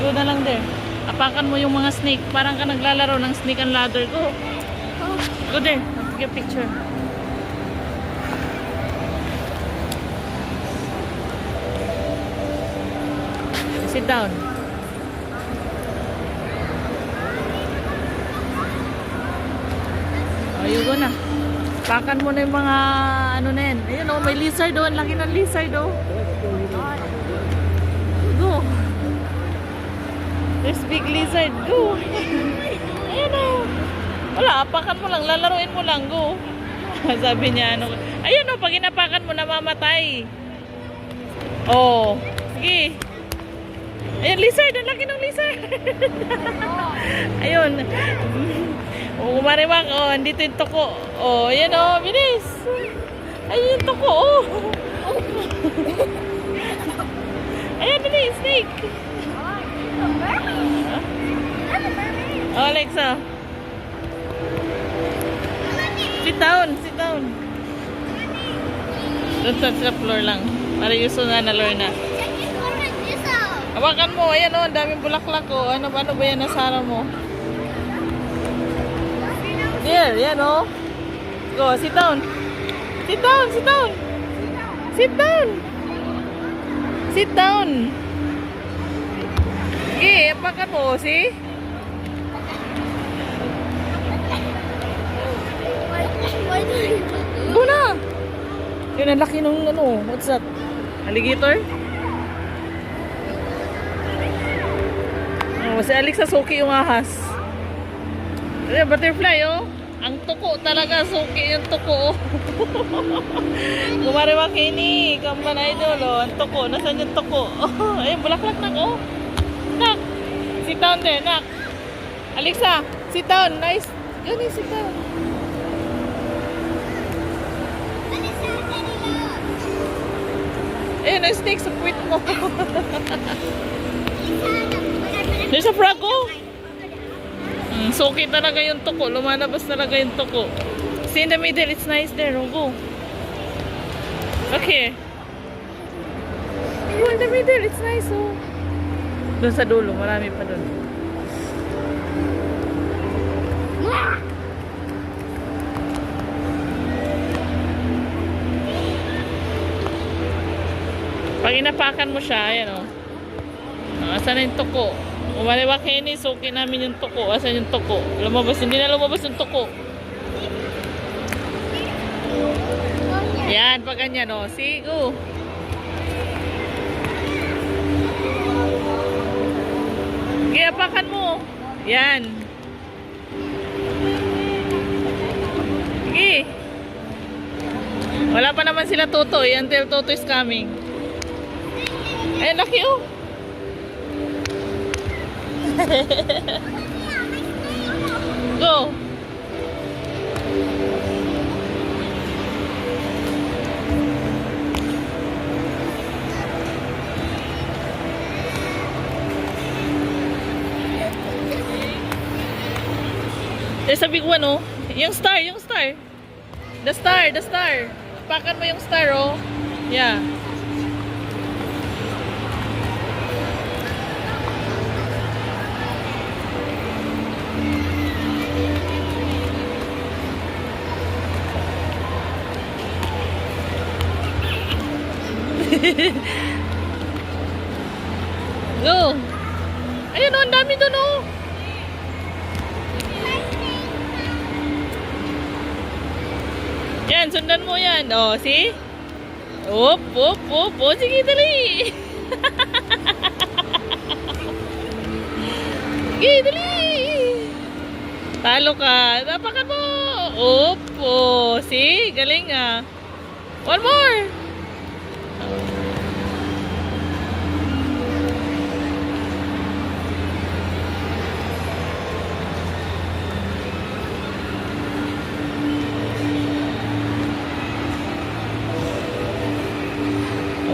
Go na lang there. Apakan mo yung mga snake. Parang ka naglalaro ng snake and ladder. Go. Go there. Take a picture. Sit down. Oh, you go na. Pakan mo na yung mga ano na yan. Ayun oh, may lizard oh. Ang laki ng lizard oh. Go. There's big lizard. Go. Ayun oh. Wala, apakan mo lang. Lalaruin mo lang. Go. Sabi niya ano. Ayun oh, pag inapakan mo namamatay. Oh. Sige. Ayun, lizard. Ang laki ng lizard. Ayun. Oh, mariwak. Oh, andito yung toko. Oh, ayan oh. Bilis. Ayun yung toko. Oh. Ayan, bilis. Snake. Oh, Alexa. Sit down. Sit down. Don't touch the floor lang. Para yuso na na Lorna. Hawakan mo. Ayan oh. Ang daming bulaklak oh. Ano ba yan nasara mo? There. Yan oh. Go. Sit down. Sit down. Sit down. Sit down. Sit down. Okay. Apakan mo. See? Go na. Yun ang laki nung ano. What's that? Alligator? Oh, si Alexa suki yung ahas. Ayan, butterfly oh. Ang tuko talaga, suki yung tuko. Gumariwa kini, Kamban Idol oh. Ang tuko, nasaan yung tuko? Oh, ayun, bulaklak nak oh. Nak, sit down there, nak. Alexa, sit down, nice. Gani, sit down. Ayun, ang snake sa puwit mo. There's a frog oh. Suki talaga yung tuko. Lumalabas talaga yung tuko. See in the middle, it's nice there. Oh, go. Look here. Go in the middle, it's nice oh. Doon sa dulo, marami pa doon. Pag inapakan mo siya, ayan oh. Asan na yung tuko? Umaliwak ni suki namin yung tuko. Asan yung tuko? Lumabas, hindi na lumabas yung tuko. Yan, pag ganyan o. See, go. Okay, apakan mo. Yan. Okay. Wala pa naman sila tutoy until Toto is coming. Ayun, laki oh. Go. There's a big one oh. Yung star, yung star. The star, the star. Pakan mo yung star oh. Yeah. Go. Ayun oh, ang dami doon oh. Yan, sundan mo yan. Oh, see? Op, op, op. Oh, sige, dali. Sige, dali. Talo ka. Napakan mo. Op, oh. See? Galing ah. One more.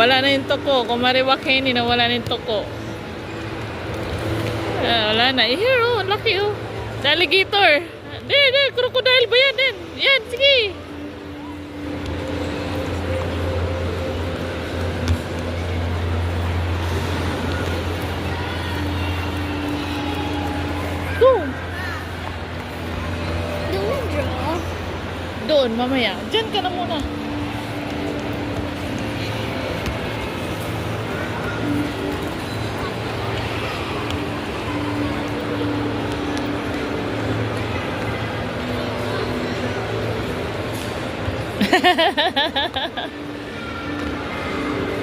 Wala na yung toko. Kung mariwakini na wala na yung toko. Wala na. Here oh, laki oh. The alligator. There, crocodile ba yan? Yan, sige. mamaya. Diyan ka na muna.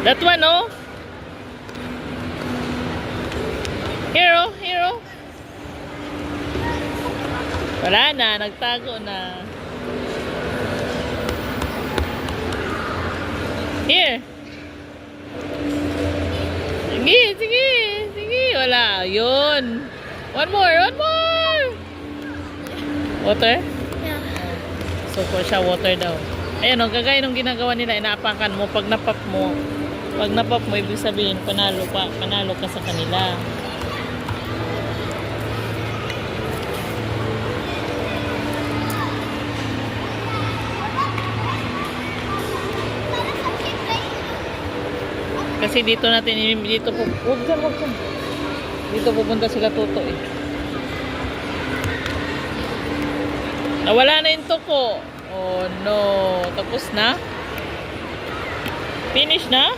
That one, oh. Hero, hero. Wala na, nagtago na. Here. Sige, sige, sige. Wala, yun. One more, one more. Water? Yeah. So, for siya, water daw. Ayan, oh, kagaya nung ginagawa nila, inaapakan mo. Pag napap mo, ibig sabihin, panalo ka sa kanila. Kasi dito natin, dito po, huwag dyan. Dito pupunta sila Tuto eh. Nawala na yung tuko. Oh no, tapos na? Finish na?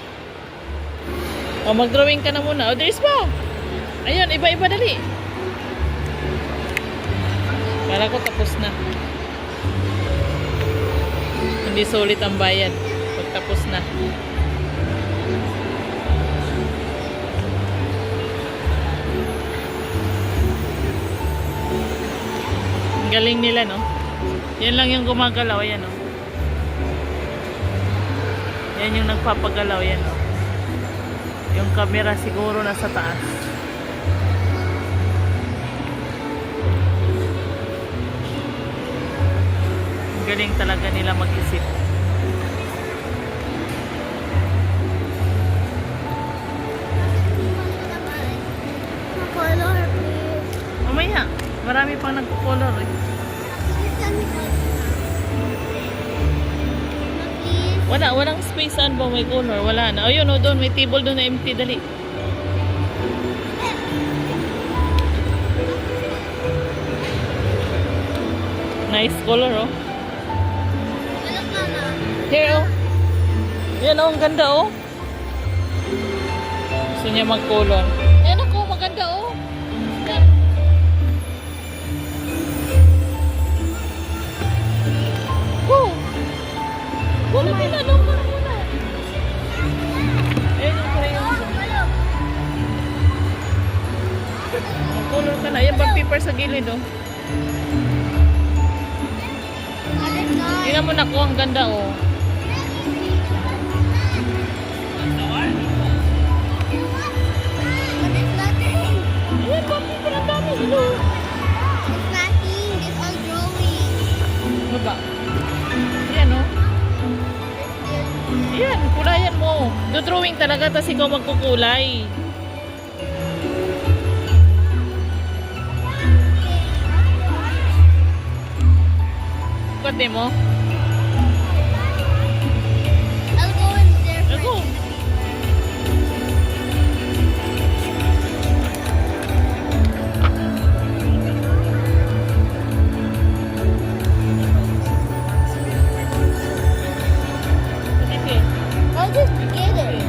O mag-drawing ka na muna. O there's pa. Ayun, iba-iba dali. Kala ko tapos na. Hindi sulit ang bayad pag tapos na. Ang galing nila, no? Yan lang yung gumagalaw, yan, no? Yan yung nagpapagalaw, yan, no? Yung camera siguro nasa taas. Ang galing talaga nila mag-isip. Color, please. Mamaya, marami pang nagpo-color, eh. Walang space saan ba may color? Wala na. Ayun, oh, doon may table doon na empty, dali. Nice color, oh. Here, oh. Yan, oh, ang ganda, oh. Gusto niya mag-color. Yan ako, maganda, oh. Yan. Woo! Wala nila, lumar muna. Ayun yung crayon. Mag-color ka na. Yan bang paper sa gilid, oh. Tingnan mo na ko, ang ganda, oh. Ayan, bang paper ang dami, oh. Ano ba? Ayan, oh. Ayan, kulayan mo. Do-drawing talaga, tas ikaw magkukulay. Kote mo? I'll go in there first. Ako. Sige. I'll just get it.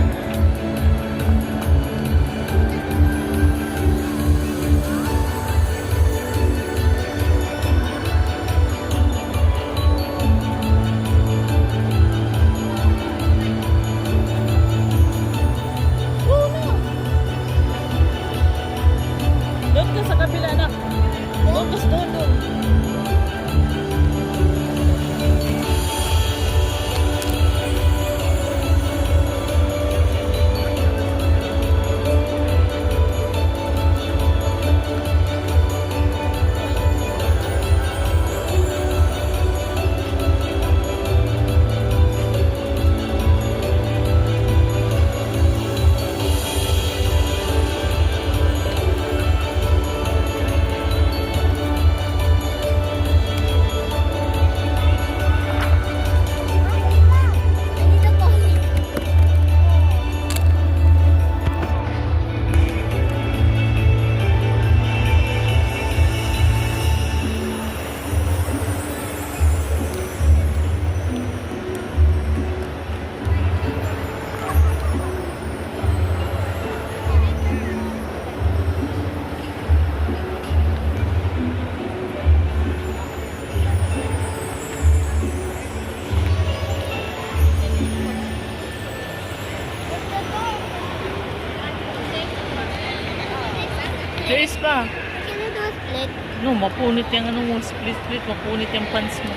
Days pa. Can you do a split? No, mapunit yung ano mo. Split. Mapunit yung pants mo.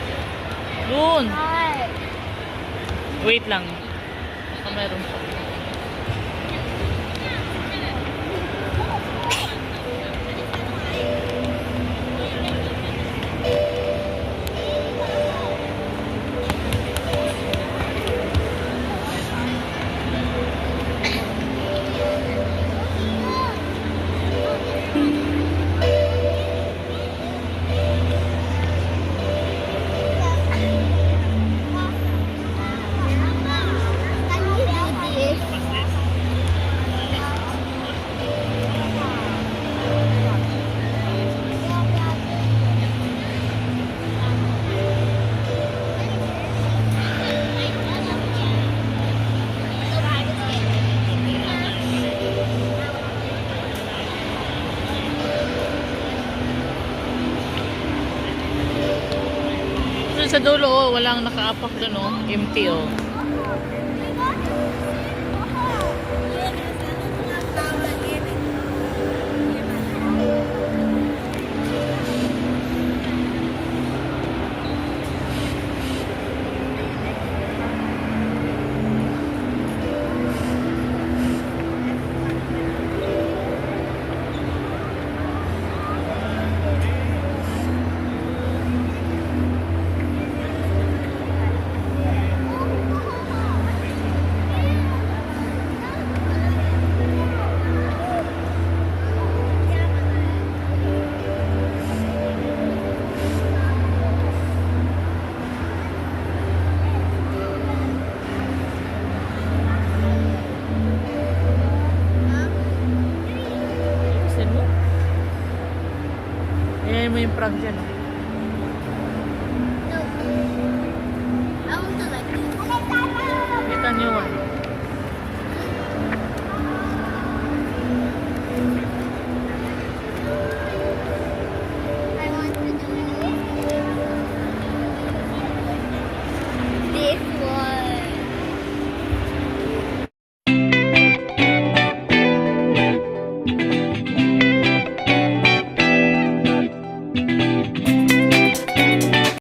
Doon. Hi. Wait lang. Baka meron pa. Can you do this? Doon sa dulo, oh, walang nakaapak doon, oh. Empty, oh. Gusto mo? Ayan mo yung prank dyan, oh.